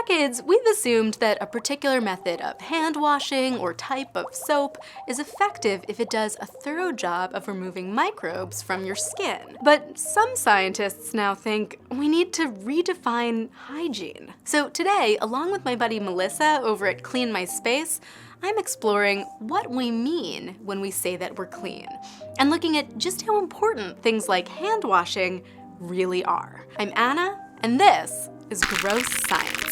decades, we've assumed that a particular method of hand washing or type of soap is effective if it does a thorough job of removing microbes from your skin. But some scientists now think we need to redefine hygiene. So today, along with my buddy Melissa over at Clean My Space, I'm exploring what we mean when we say that we're clean, and looking at just how important things like hand washing really are. I'm Anna, and this is Gross Science.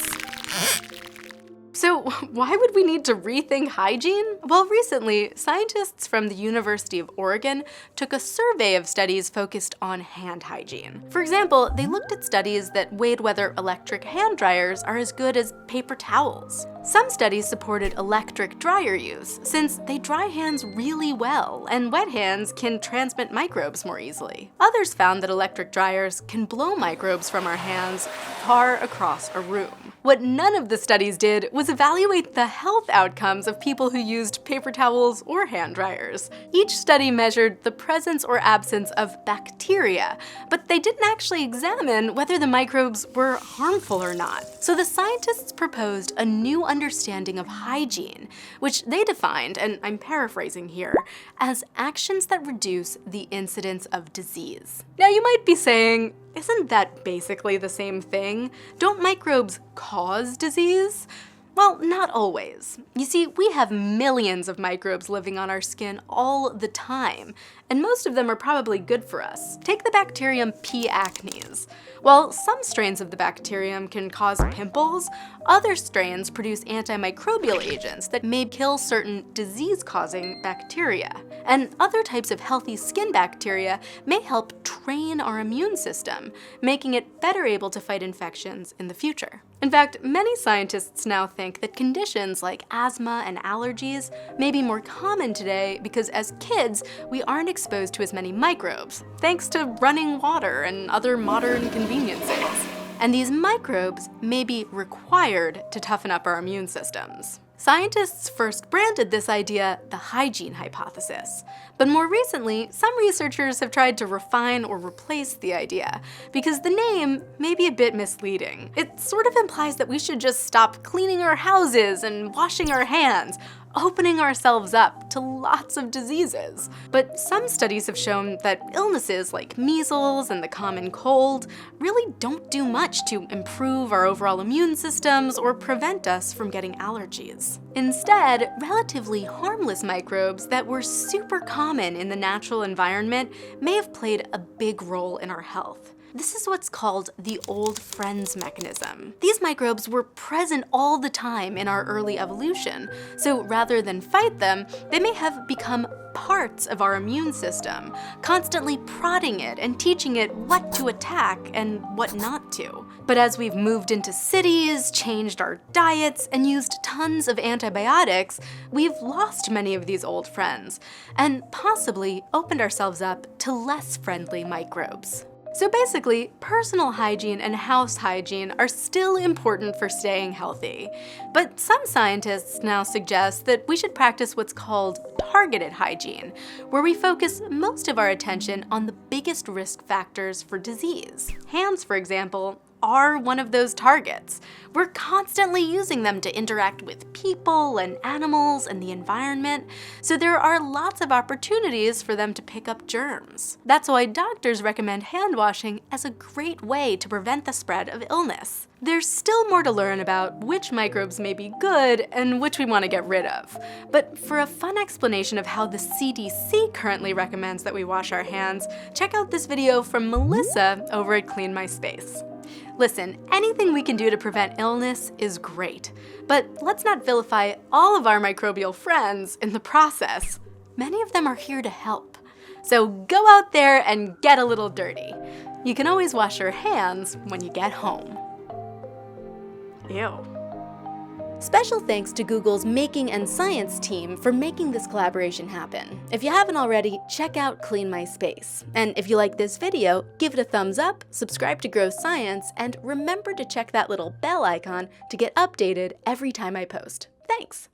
So why would we need to rethink hygiene? Well, recently, scientists from the University of Oregon took a survey of studies focused on hand hygiene. For example, they looked at studies that weighed whether electric hand dryers are as good as paper towels. Some studies supported electric dryer use, since they dry hands really well, and wet hands can transmit microbes more easily. Others found that electric dryers can blow microbes from our hands far across a room. What none of the studies did was evaluate the health outcomes of people who used paper towels or hand dryers. Each study measured the presence or absence of bacteria, but they didn't actually examine whether the microbes were harmful or not. So the scientists proposed a new understanding of hygiene, which they defined, and I'm paraphrasing here, as actions that reduce the incidence of disease. Now you might be saying, isn't that basically the same thing? Don't microbes cause disease? Well, not always. You see, we have millions of microbes living on our skin all the time, and most of them are probably good for us. Take the bacterium P. acnes. While some strains of the bacterium can cause pimples, other strains produce antimicrobial agents that may kill certain disease-causing bacteria. And other types of healthy skin bacteria may help train our immune system, making it better able to fight infections in the future. In fact, many scientists now think that conditions like asthma and allergies may be more common today because as kids, we aren't exposed to as many microbes, thanks to running water and other modern conveniences. And these microbes may be required to toughen up our immune systems. Scientists first branded this idea the hygiene hypothesis, but more recently, some researchers have tried to refine or replace the idea, because the name may be a bit misleading. It sort of implies that we should just stop cleaning our houses and washing our hands, opening ourselves up to lots of diseases. But some studies have shown that illnesses like measles and the common cold really don't do much to improve our overall immune systems or prevent us from getting allergies. Instead, relatively harmless microbes that were super common in the natural environment may have played a big role in our health. This is what's called the old friends mechanism. These microbes were present all the time in our early evolution, so rather than fight them, they may have become parts of our immune system, constantly prodding it and teaching it what to attack and what not to. But as we've moved into cities, changed our diets, and used tons of antibiotics, we've lost many of these old friends, and possibly opened ourselves up to less friendly microbes. So basically, personal hygiene and house hygiene are still important for staying healthy. But some scientists now suggest that we should practice what's called targeted hygiene, where we focus most of our attention on the biggest risk factors for disease. Hands, for example, are one of those targets. We're constantly using them to interact with people and animals and the environment, so there are lots of opportunities for them to pick up germs. That's why doctors recommend hand washing as a great way to prevent the spread of illness. There's still more to learn about which microbes may be good and which we want to get rid of. But for a fun explanation of how the CDC currently recommends that we wash our hands, check out this video from Melissa over at Clean My Space. Listen, anything we can do to prevent illness is great, but let's not vilify all of our microbial friends in the process. Many of them are here to help. So go out there and get a little dirty. You can always wash your hands when you get home. Ew. Special thanks to Google's Making and Science team for making this collaboration happen. If you haven't already, check out Clean My Space. And if you like this video, give it a thumbs up, subscribe to Gross Science, and remember to check that little bell icon to get updated every time I post. Thanks!